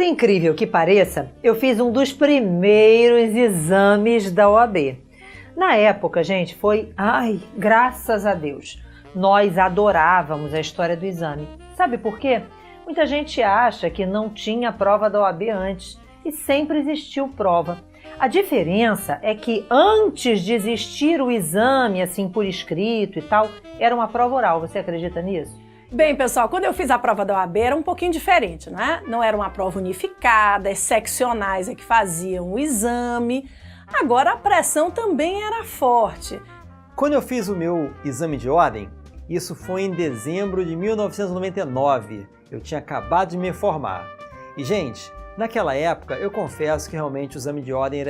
incrível que pareça, eu fiz um dos primeiros exames da OAB. Na época, gente, foi, graças a Deus, nós adorávamos a história do exame. Sabe por quê? Muita gente acha que não tinha prova da OAB antes e sempre existiu prova. A diferença é que antes de existir o exame, assim, por escrito e tal, era uma prova oral. Você acredita nisso? Bem, pessoal, quando eu fiz a prova da OAB era um pouquinho diferente, né? Não era uma prova unificada, as seccionais é que faziam o exame. Agora a pressão também era forte. Quando eu fiz o meu exame de ordem, isso foi em dezembro de 1999. Eu tinha acabado de me formar. E, gente, naquela época, eu confesso que realmente o exame de ordem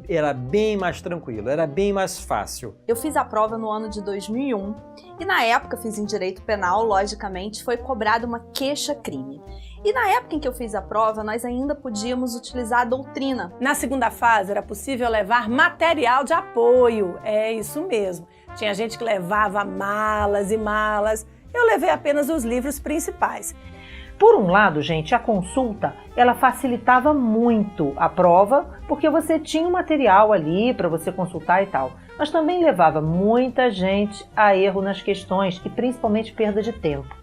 era bem mais tranquilo, era bem mais fácil. Eu fiz a prova no ano de 2001 e na época fiz em direito penal, logicamente, foi cobrada uma queixa-crime. E na época em que eu fiz a prova, nós ainda podíamos utilizar a doutrina. Na segunda fase era possível levar material de apoio, é isso mesmo. Tinha gente que levava malas e malas, eu levei apenas os livros principais. Por um lado, gente, a consulta, ela facilitava muito a prova, porque você tinha um material ali para você consultar e tal. Mas também levava muita gente a erro nas questões e principalmente perda de tempo.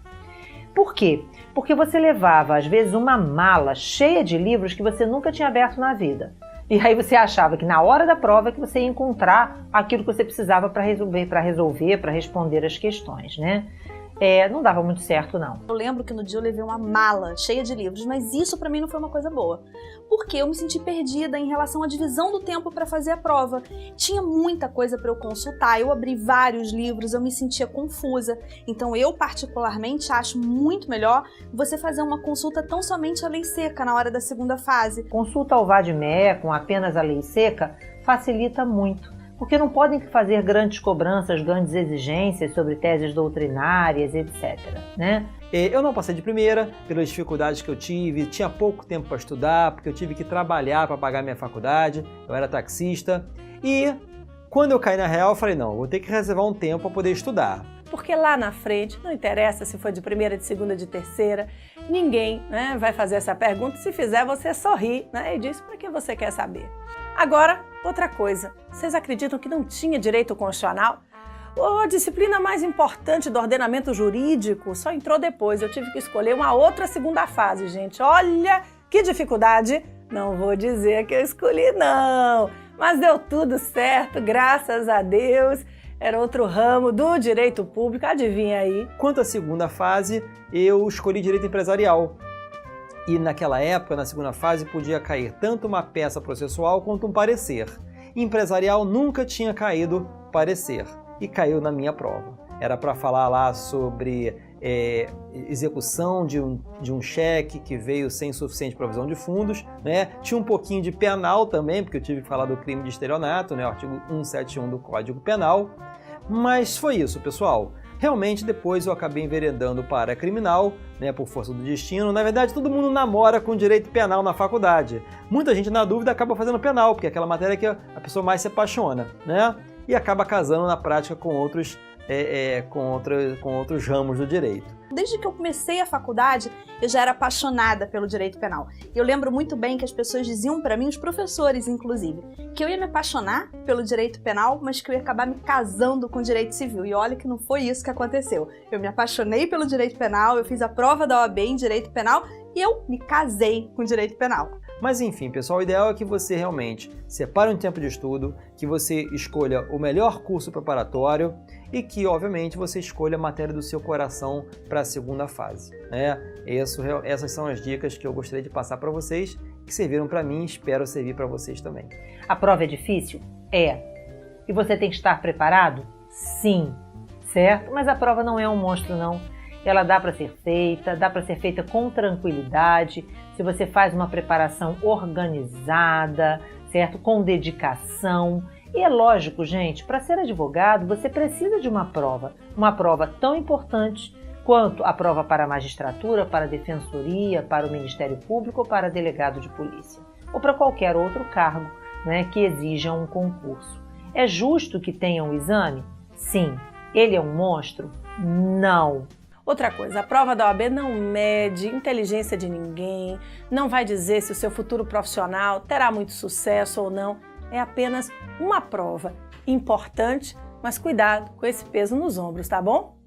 Por quê? Porque você levava, às vezes, uma mala cheia de livros que você nunca tinha aberto na vida. E aí você achava que na hora da prova que você ia encontrar aquilo que você precisava para resolver, para responder as questões, né? Não dava muito certo, não. Eu lembro que no dia eu levei uma mala cheia de livros, mas isso pra mim não foi uma coisa boa. Porque eu me senti perdida em relação à divisão do tempo para fazer a prova. Tinha muita coisa para eu consultar, eu abri vários livros, eu me sentia confusa. Então eu particularmente acho muito melhor você fazer uma consulta tão somente à lei seca na hora da segunda fase. Consulta ao VADME com apenas a lei seca facilita muito. Porque não podem fazer grandes cobranças, grandes exigências sobre teses doutrinárias, etc. né? Eu não passei de primeira, pelas dificuldades que eu tive, tinha pouco tempo para estudar, porque eu tive que trabalhar para pagar minha faculdade, eu era taxista. E quando eu caí na real, eu falei, não, vou ter que reservar um tempo para poder estudar. Porque lá na frente, não interessa se foi de primeira, de segunda, de terceira, ninguém, né, vai fazer essa pergunta. Se fizer, você sorri, né, e diz para que você quer saber. Agora, outra coisa, vocês acreditam que não tinha direito constitucional? A disciplina mais importante do ordenamento jurídico só entrou depois. Eu tive que escolher uma outra segunda fase, gente. Olha que dificuldade! Não vou dizer que eu escolhi, não. Mas deu tudo certo, graças a Deus. Era outro ramo do direito público, adivinha aí? Quanto à segunda fase, eu escolhi direito empresarial. E naquela época, na segunda fase, podia cair tanto uma peça processual quanto um parecer. Empresarial nunca tinha caído parecer e caiu na minha prova. Era para falar lá sobre execução de um cheque que veio sem suficiente provisão de fundos, né? Tinha um pouquinho de penal também, porque eu tive que falar do crime de estelionato, né? O artigo 171 do Código Penal. Mas foi isso, pessoal. Realmente, depois eu acabei enveredando para criminal, né, por força do destino. Na verdade, todo mundo namora com direito penal na faculdade. Muita gente, na dúvida, acaba fazendo penal, porque é aquela matéria que a pessoa mais se apaixona, né? E acaba casando na prática com outros ramos do direito. Desde que eu comecei a faculdade, eu já era apaixonada pelo direito penal. E eu lembro muito bem que as pessoas diziam para mim, os professores inclusive, que eu ia me apaixonar pelo direito penal, mas que eu ia acabar me casando com o direito civil. E olha que não foi isso que aconteceu. Eu me apaixonei pelo direito penal, eu fiz a prova da OAB em direito penal e eu me casei com o direito penal. Mas enfim, pessoal, o ideal é que você realmente separe um tempo de estudo, que você escolha o melhor curso preparatório e que, obviamente, você escolha a matéria do seu coração para a segunda fase, né? Essas são as dicas que eu gostaria de passar para vocês, que serviram para mim e espero servir para vocês também. A prova é difícil? É. E você tem que estar preparado? Sim. Certo? Mas a prova não é um monstro, não. Ela dá para ser feita com tranquilidade, se você faz uma preparação organizada, certo? Com dedicação. E é lógico, gente, para ser advogado você precisa de uma prova tão importante quanto a prova para a magistratura, para a defensoria, para o Ministério Público ou para delegado de polícia, ou para qualquer outro cargo, né, que exija um concurso. É justo que tenha um exame? Sim. Ele é um monstro? Não. Outra coisa, a prova da OAB não mede inteligência de ninguém, não vai dizer se o seu futuro profissional terá muito sucesso ou não. É apenas uma prova importante, mas cuidado com esse peso nos ombros, tá bom?